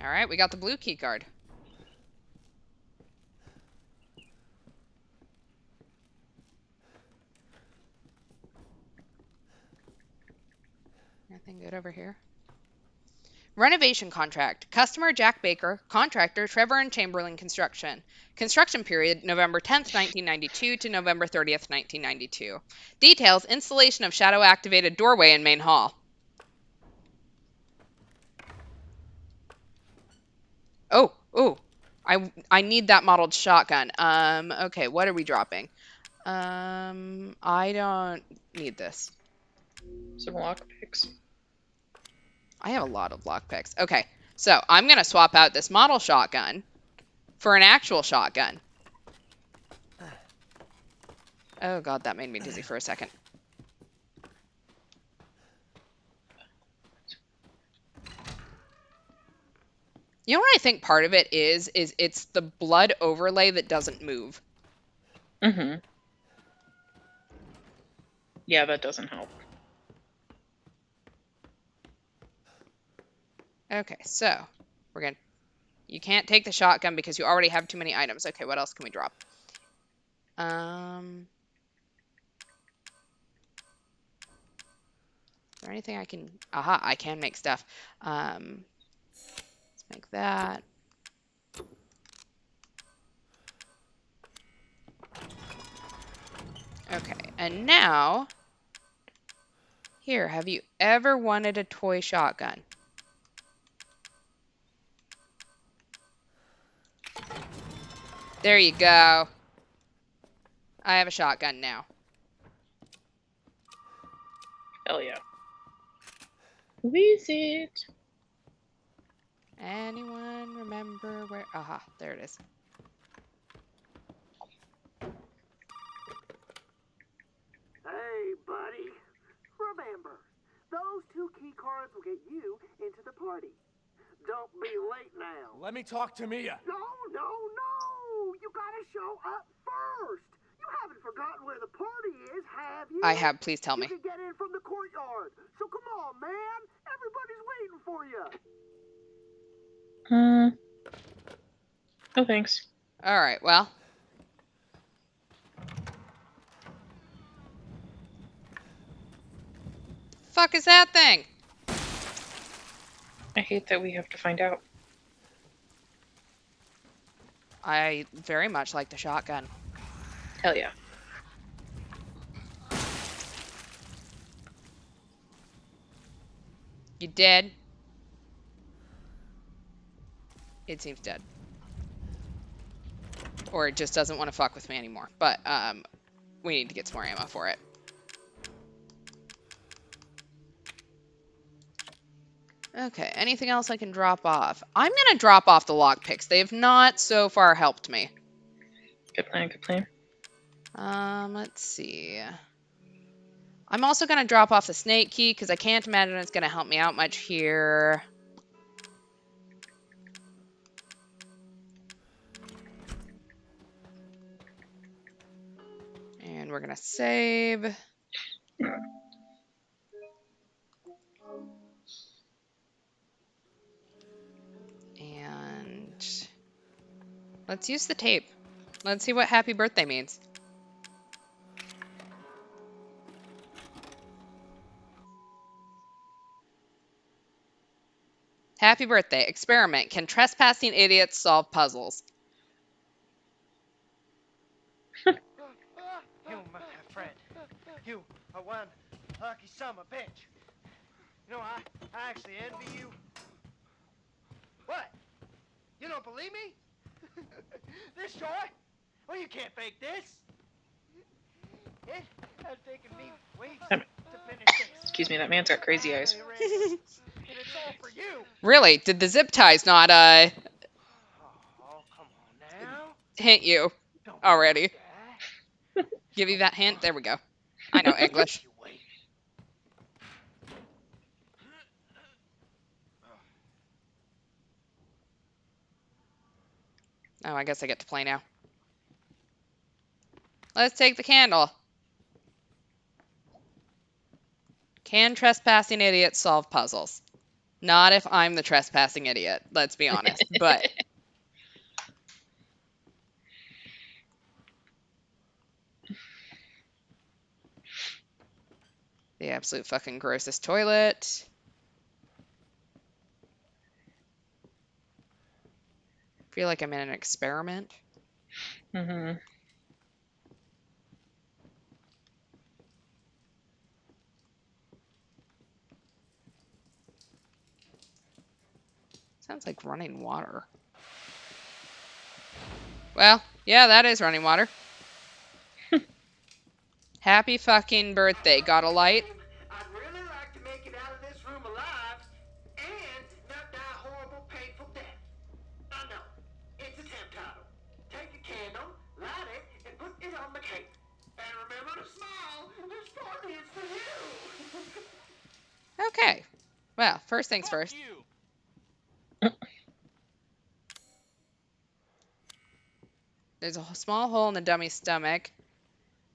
All right, we got the blue key card. Nothing good over here. Renovation contract. Customer Jack Baker. Contractor Trevor and Chamberlain Construction. Construction period November 10th, 1992 to November 30th, 1992. Details: installation of shadow activated doorway in main hall. Oh, I need that modeled shotgun. Okay, what are we dropping? I don't need this. Some lockpicks. I have a lot of lockpicks. Okay, so I'm going to swap out this model shotgun for an actual shotgun. Oh god, that made me dizzy for a second. You know what I think part of it is it's the blood overlay that doesn't move. Mm-hmm. Yeah, that doesn't help. Okay, so we're gonna... You can't take the shotgun because you already have too many items. Okay, what else can we drop? Is there anything I can... Aha, I can make stuff. Let's make that. Okay, and now... Here, have you ever wanted a toy shotgun? There you go. I have a shotgun now. Hell yeah. Who is it? Anyone remember where... Aha, there it is. Hey, buddy. Remember, those 2 key cards will get you into the party. Don't be late now. Let me talk to Mia. No. You gotta show up first. You haven't forgotten where the party is, have you? I have. Please tell me. You can get in from the courtyard. So come on, man. Everybody's waiting for you. No thanks. All right, well. Fuck is that thing? I hate that we have to find out. I very much like the shotgun. Hell yeah. You dead? It seems dead. Or it just doesn't want to fuck with me anymore. But we need to get some more ammo for it. Okay, anything else I can drop off? I'm gonna drop off the lockpicks. They have not so far helped me. Good plan, good plan. Let's see. I'm also gonna drop off the snake key because I can't imagine it's gonna help me out much here. And we're gonna save. And let's use the tape. Let's see what happy birthday means. Happy birthday. Experiment. Can trespassing idiots solve puzzles? You, my friend, you are one lucky son of a bitch. You know, I actually envy you. What? You don't believe me? This joy? Well, you can't fake this. It has taken me weeks to finish this. Excuse me, that man's got crazy eyes. And it's all for you. Really? Did the zip ties not Oh, come on now. hint you Don't already? do that. Give you that hint? There we go. I know English. You wait. Oh, I guess I get to play now. Let's take the candle. Can trespassing idiots solve puzzles? Not if I'm the trespassing idiot, let's be honest. But the absolute fucking grossest toilet. Feel like I'm in an experiment. Mm-hmm. Sounds like running water. Well, yeah, that is running water. Happy fucking birthday. Got a light? I'd really like to make it out of this room alive and not die a horrible, painful death. I know. It's a temp title. Take a candle, light it, and put it on the cake. And remember to smile. This party is for you. Okay. Well, first things Fuck first. you. There's a small hole in the dummy's stomach.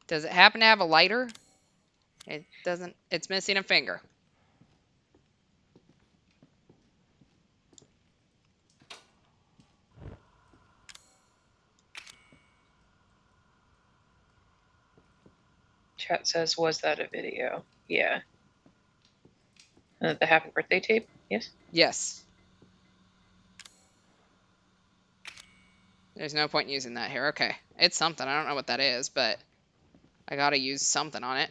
Does it happen to have a lighter? It doesn't. It's missing a finger. Chat says, was that a video? Yeah. The happy birthday tape? Yes? Yes. There's no point in using that here. Okay. It's something. I don't know what that is, but I gotta use something on it.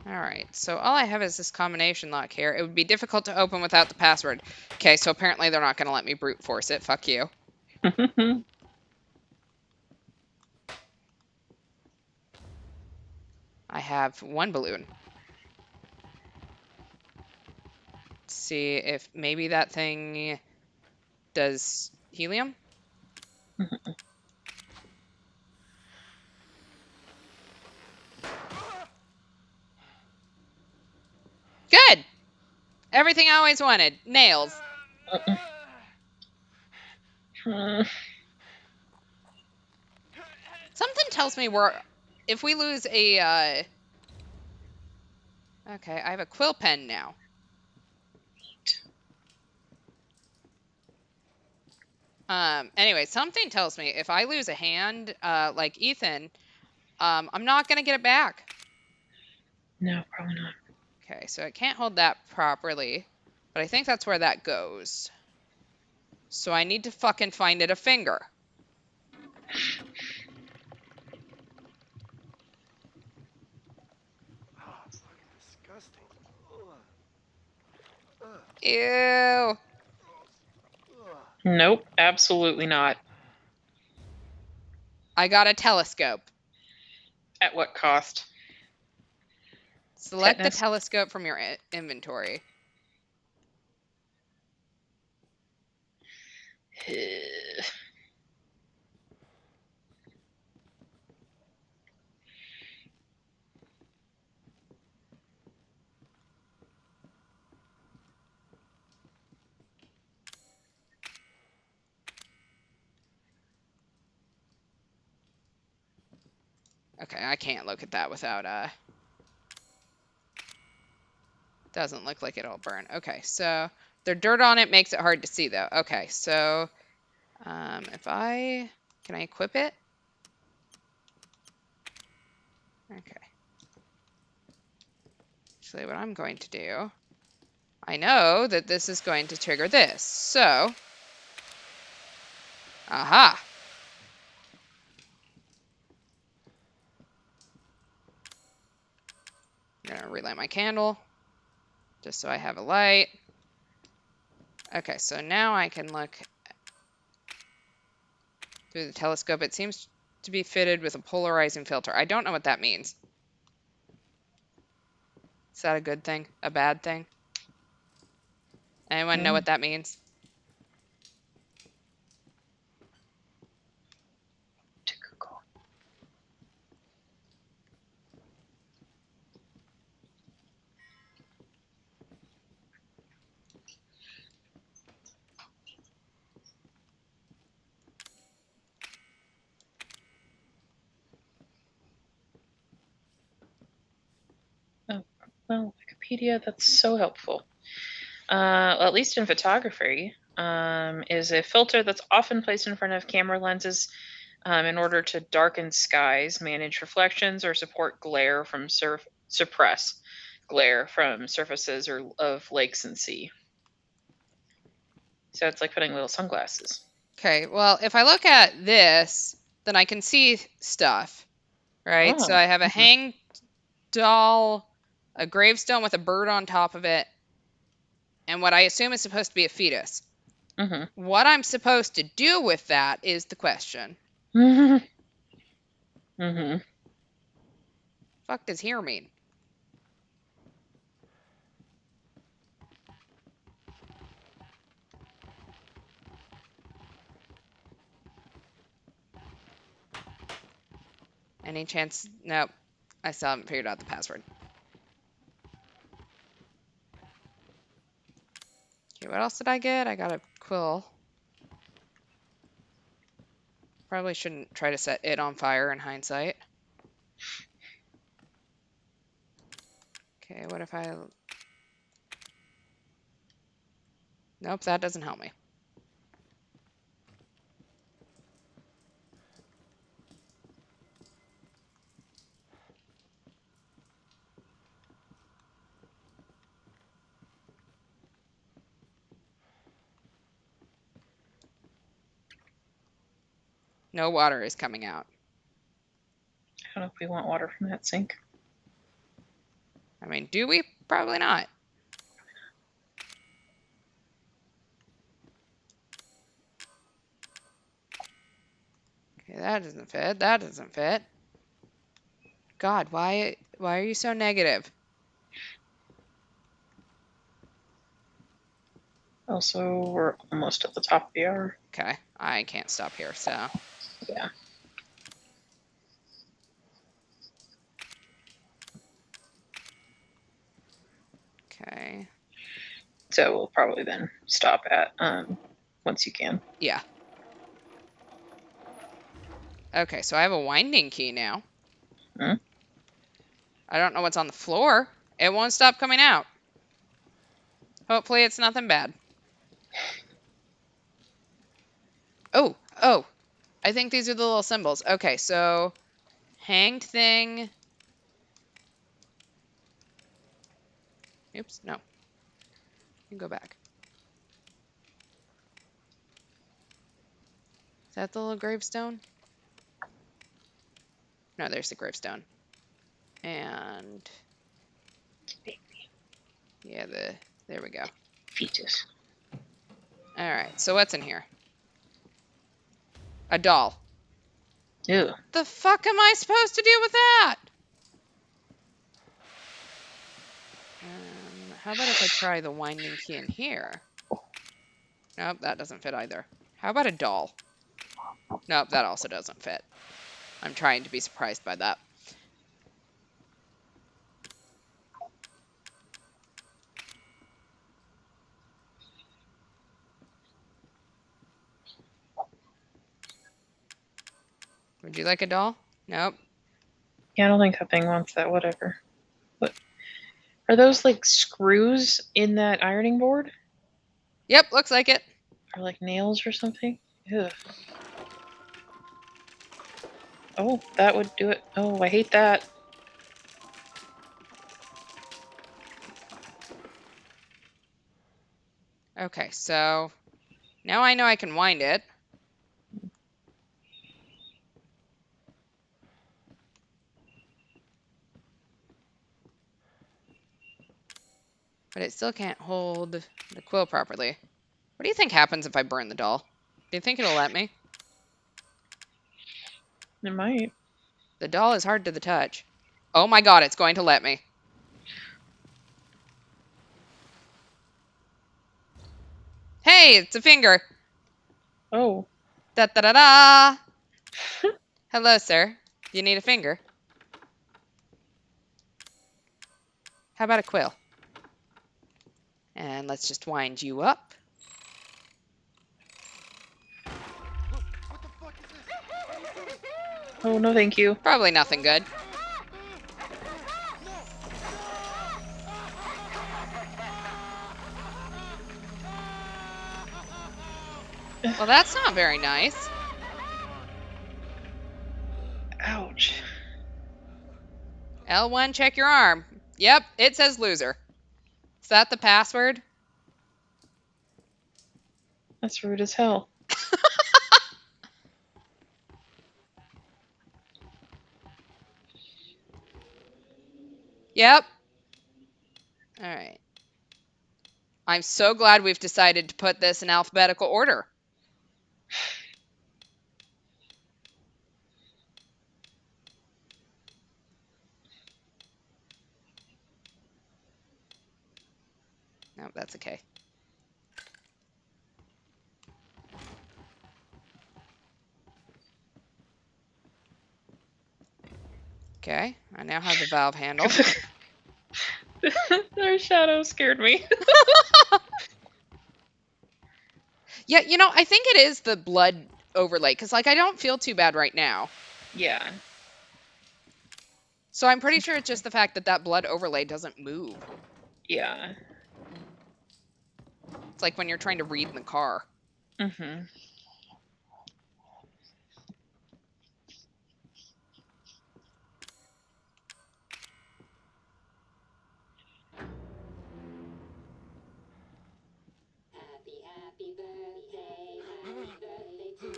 Alright, so all I have is this combination lock here. It would be difficult to open without the password. Okay, so apparently they're not going to let me brute force it. Fuck you. I have one balloon. Let's see if maybe that thing does helium? Good! Everything I always wanted. Nails. Something tells me if we lose a, okay, I have a quill pen now. Anyway, something tells me if I lose a hand, like Ethan, I'm not gonna get it back. No, probably not. Okay, so I can't hold that properly, but I think that's where that goes. So I need to fucking find it a finger. Oh, it's fucking disgusting. Ugh. Ew. Ugh. Nope, absolutely not. I got a telescope. At what cost? Select the Tetanus? telescope from your inventory. Okay, I can't look at that without, doesn't look like it'll burn. Okay, so the dirt on it makes it hard to see, though. Okay, so, can I equip it? Okay. Actually, what I'm going to do, I know that this is going to trigger this, so, aha. I'm gonna relight my candle, just so I have a light. Okay, so now I can look through the telescope. It seems to be fitted with a polarizing filter. I don't know what that means. Is that a good thing? A bad thing? Anyone know what that means? To Google. Oh, well, Wikipedia, that's so helpful. At least in photography, is a filter that's often placed in front of camera lenses in order to darken skies, manage reflections, or support glare from suppress glare from surfaces or of lakes and sea. So it's like putting little sunglasses. Okay, well, if I look at this, then I can see stuff, right? So Oh, I have a hanged doll, a gravestone with a bird on top of it, and what I assume is supposed to be a fetus. Mm-hmm. What I'm supposed to do with that is the question. Mm-hmm. Fuck does here mean? Any chance? Nope. I still haven't figured out the password. Okay, what else did I get? I got a quill. Probably shouldn't try to set it on fire in hindsight. Okay, what if I... Nope, that doesn't help me. No water is coming out. I don't know if we want water from that sink. I mean, do we? Probably not. Okay, that doesn't fit. That doesn't fit. God, why are you so negative? Also, we're almost at the top of the hour. Okay, I can't stop here, so. Yeah. Okay. So we'll probably then stop at once you can. Yeah. Okay, so I have a winding key now. Hmm? I don't know what's on the floor. It won't stop coming out. Hopefully it's nothing bad. Oh, I think these are the little symbols. Okay, so hanged thing. Oops, no. You go back. Is that the little gravestone? No, there's the gravestone. And yeah, there we go. Fetus. All right, so what's in here? A doll. Ew. The fuck am I supposed to do with that? How about if I try the winding key in here? Nope, that doesn't fit either. How about a doll? Nope, that also doesn't fit. I'm trying to be surprised by that. Would you like a doll? Nope. Yeah, I don't think that thing wants that. Whatever. What? Are those like screws in that ironing board? Yep, looks like it. Or like nails or something? Ugh. Oh, that would do it. Oh, I hate that. Okay, so now I know I can wind it. But it still can't hold the quill properly. What do you think happens if I burn the doll? Do you think it'll let me? It might. The doll is hard to the touch. Oh my god, it's going to let me. Hey, it's a finger. Oh. Da da da da. Hello, sir. You need a finger? How about a quill? And let's just wind you up. What the fuck is this? Oh, no, thank you. Probably nothing good. Well, that's not very nice. Ouch. L1, check your arm. Yep, it says loser. Is that the password? That's rude as hell. Yep. All right. I'm so glad we've decided to put this in alphabetical order. No, that's okay. Okay, I now have the valve handle. Their shadow scared me. Yeah, you know, I think it is the blood overlay, because, like, I don't feel too bad right now. Yeah. So I'm pretty sure it's just the fact that that blood overlay doesn't move. Yeah. It's like when you're trying to read in the car. Mm-hmm. Happy birthday to you.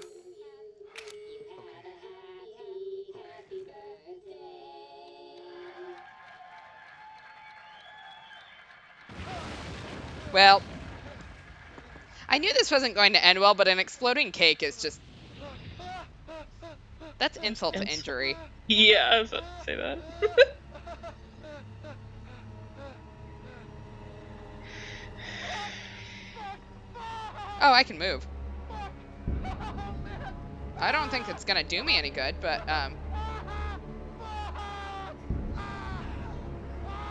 You had a happy birthday. Well, I knew this wasn't going to end well, but an exploding cake is just... That's insult to injury. Yeah, I was about to say that. Oh, I can move. I don't think it's gonna do me any good, but,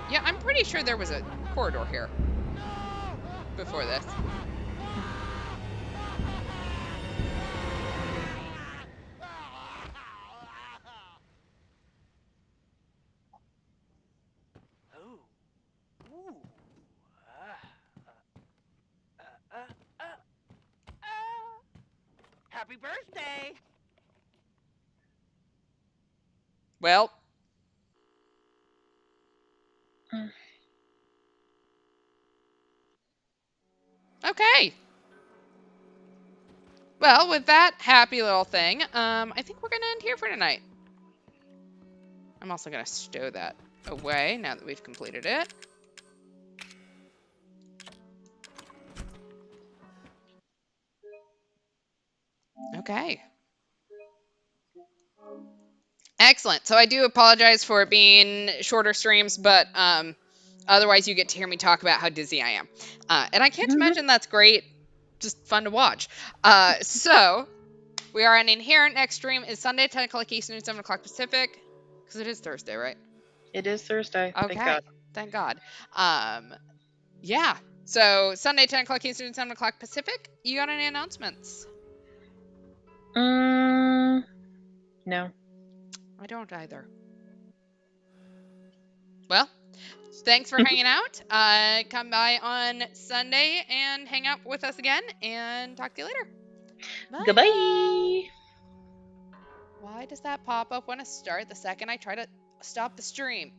yeah, I'm pretty sure there was a corridor here before this. Oh. Ooh. Happy birthday! Well, Okay. Well, with that happy little thing, I think we're going to end here for tonight. I'm also going to stow that away now that we've completed it. Okay. Excellent. So I do apologize for it being shorter streams, but otherwise you get to hear me talk about how dizzy I am. And I can't imagine that's great. Just fun to watch. So we are on Inherent. Next stream is Sunday, 10 o'clock Eastern, 7 o'clock Pacific. Because it is Thursday, right? It is Thursday. Okay. Thank God. Thank God. Yeah. So Sunday, 10 o'clock Eastern, 7 o'clock Pacific. You got any announcements? No. I don't either. Well, thanks for hanging out. Come by on Sunday and hang out with us again, and talk to you later. Bye. Goodbye. Why does that pop up when I start the second I try to stop the stream?